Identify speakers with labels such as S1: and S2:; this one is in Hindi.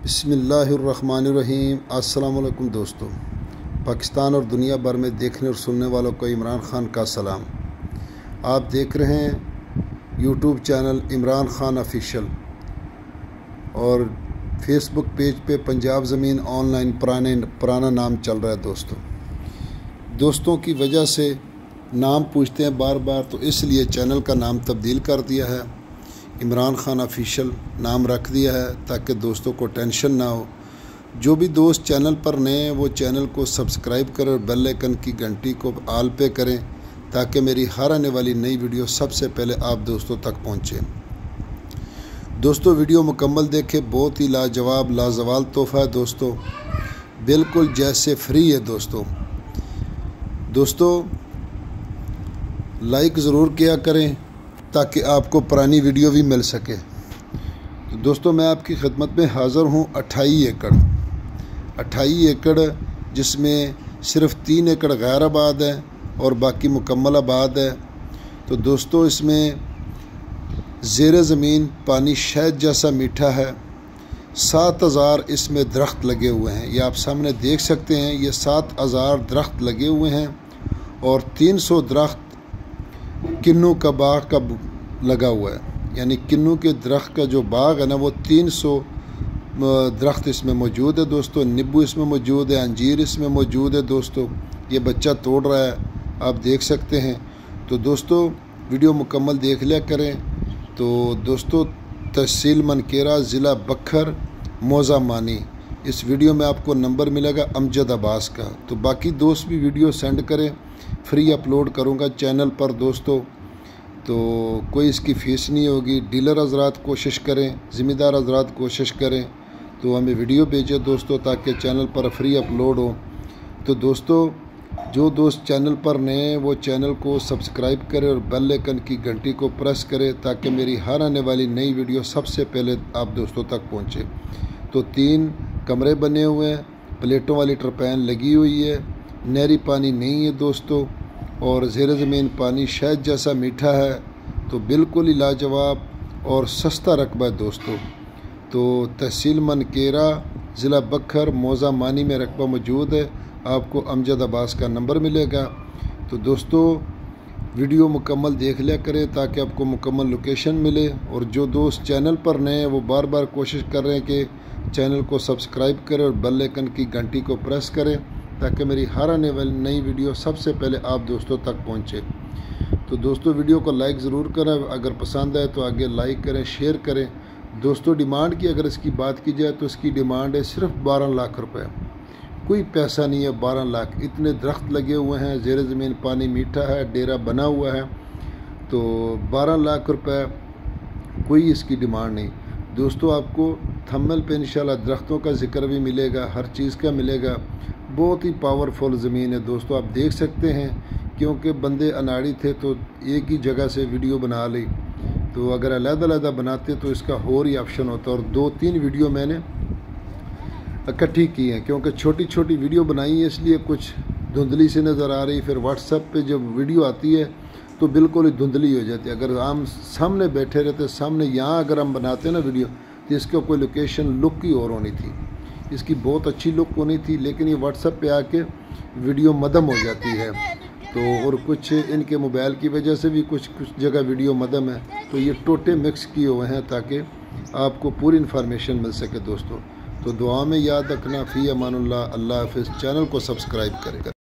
S1: बिस्मिल्लाहिर्रहमानिर्रहीम। अस्सलाम वालेकुम दोस्तों। पाकिस्तान और दुनिया भर में देखने और सुनने वालों को इमरान ख़ान का सलाम। आप देख रहे हैं YouTube channel Imran Khan official और फेसबुक पेज पे पंजाब ज़मीन ऑनलाइन पुराना नाम चल रहा है। दोस्तों की वजह से नाम पूछते हैं बार बार, तो इसलिए चैनल का नाम तब्दील कर दिया है, इमरान ख़ान ऑफिशियल नाम रख दिया है ताकि दोस्तों को टेंशन ना हो। जो भी दोस्त चैनल पर नए हैं वो चैनल को सब्सक्राइब करें और बेल आइकन की घंटी को आल पे करें ताकि मेरी हर आने वाली नई वीडियो सबसे पहले आप दोस्तों तक पहुंचे। दोस्तों वीडियो मुकम्मल देखें, बहुत ही लाजवाब लाजवाल तोहफ़ा है दोस्तों, बिल्कुल जैसे फ्री है। दोस्तों लाइक ज़रूर किया करें ताकि आपको पुरानी वीडियो भी मिल सके। तो दोस्तों मैं आपकी खिदमत में हाज़िर हूँ 28 एकड़ जिसमें सिर्फ 3 एकड़ गैर आबाद है और बाकी मुकम्मल आबाद है। तो दोस्तों इसमें ज़ेरे ज़मीन पानी शहद जैसा मीठा है। 7000 इसमें दरख्त लगे हुए हैं, ये आप सामने देख सकते हैं। ये 7000 दरख्त लगे हुए हैं और 300 दरख्त किन्नू का बाग का लगा हुआ है, यानी किन्नू के दरख्त का जो बाग है ना वो 300 दरख्त इसमें मौजूद है दोस्तों। नींबू इसमें मौजूद है, अंजीर इसमें मौजूद है दोस्तों। ये बच्चा तोड़ रहा है, आप देख सकते हैं। तो दोस्तों वीडियो मुकम्मल देख लिया करें। तो दोस्तों तहसील मनकेरा, ज़िला बखर, मौज़ा मानी, इस वीडियो में आपको नंबर मिलेगा अमजद अब्बास का। तो बाकी दोस्त भी वीडियो सेंड करें, फ्री अपलोड करूँगा चैनल पर दोस्तों। तो कोई इसकी फ़ीस नहीं होगी। डीलर हज़रात कोशिश करें, ज़िम्मेदार हज़रात कोशिश करें तो हमें वीडियो भेजें दोस्तों ताकि चैनल पर फ्री अपलोड हो। तो दोस्तों जो दोस्त चैनल पर नए हैं वो चैनल को सब्सक्राइब करें और बेल आइकन की घंटी को प्रेस करें ताकि मेरी हर आने वाली नई वीडियो सबसे पहले आप दोस्तों तक पहुँचे। तो 3 कमरे बने हुए हैं, प्लेटों वाली टरपैन लगी हुई है, नहरी पानी नहीं है दोस्तों और ज़ेरे ज़मीन पानी शहद जैसा मीठा है। तो बिल्कुल ही लाजवाब और सस्ता रकबा है दोस्तों। तो तहसील मनकेरा, ज़िला बखर, मौज़ा मानी में रकबा मौजूद है। आपको अमजद अब्बास का नंबर मिलेगा। तो दोस्तों वीडियो मुकम्मल देख लिया करें ताकि आपको मुकम्मल लोकेशन मिले। और जो दोस्त चैनल पर नए हैं वो बार बार कोशिश कर रहे हैं कि चैनल को सब्सक्राइब करें और बेल आइकन की घंटी को प्रेस करें ताकि मेरी हर आने वाली नई वीडियो सबसे पहले आप दोस्तों तक पहुंचे। तो दोस्तों वीडियो को लाइक ज़रूर करें, अगर पसंद आए तो आगे लाइक करें, शेयर करें। दोस्तों डिमांड की अगर इसकी बात की जाए तो इसकी डिमांड है सिर्फ 12 लाख रुपए, कोई पैसा नहीं है। 12 लाख, इतने दरख्त लगे हुए हैं, ज़ेरे ज़मीन पानी मीठा है, डेरा बना हुआ है। तो 12 लाख रुपए कोई इसकी डिमांड नहीं दोस्तों। आपको थंबनेल पे इंशाल्लाह दरख्तों का जिक्र भी मिलेगा, हर चीज़ का मिलेगा। बहुत ही पावरफुल ज़मीन है दोस्तों, आप देख सकते हैं। क्योंकि बंदे अनाड़ी थे तो एक ही जगह से वीडियो बना ली, तो अगर अलग-अलग बनाते तो इसका और ही ऑप्शन होता। और 2-3 वीडियो मैंने इकट्ठी की हैं क्योंकि छोटी छोटी वीडियो बनाई है इसलिए कुछ धुंधली से नज़र आ रही। फिर व्हाट्सएप पे जब वीडियो आती है तो बिल्कुल ही धुंधली हो जाती है। अगर हम सामने बैठे रहते, सामने यहाँ अगर हम बनाते ना वीडियो, तो इसका कोई लोकेशन लुक ही और होनी थी, इसकी बहुत अच्छी लुक होनी थी। लेकिन ये व्हाट्सएप पे आके वीडियो मदम हो जाती है। तो और कुछ इनके मोबाइल की वजह से भी कुछ जगह वीडियो मदम है। तो ये टोटे मिक्स किए हुए हैं ताकि आपको पूरी इन्फॉर्मेशन मिल सके दोस्तों। तो दुआ में याद रखना। फ़ी अमानुल्लाह, अल्लाह हाफ़िज़। चैनल को सब्सक्राइब करें।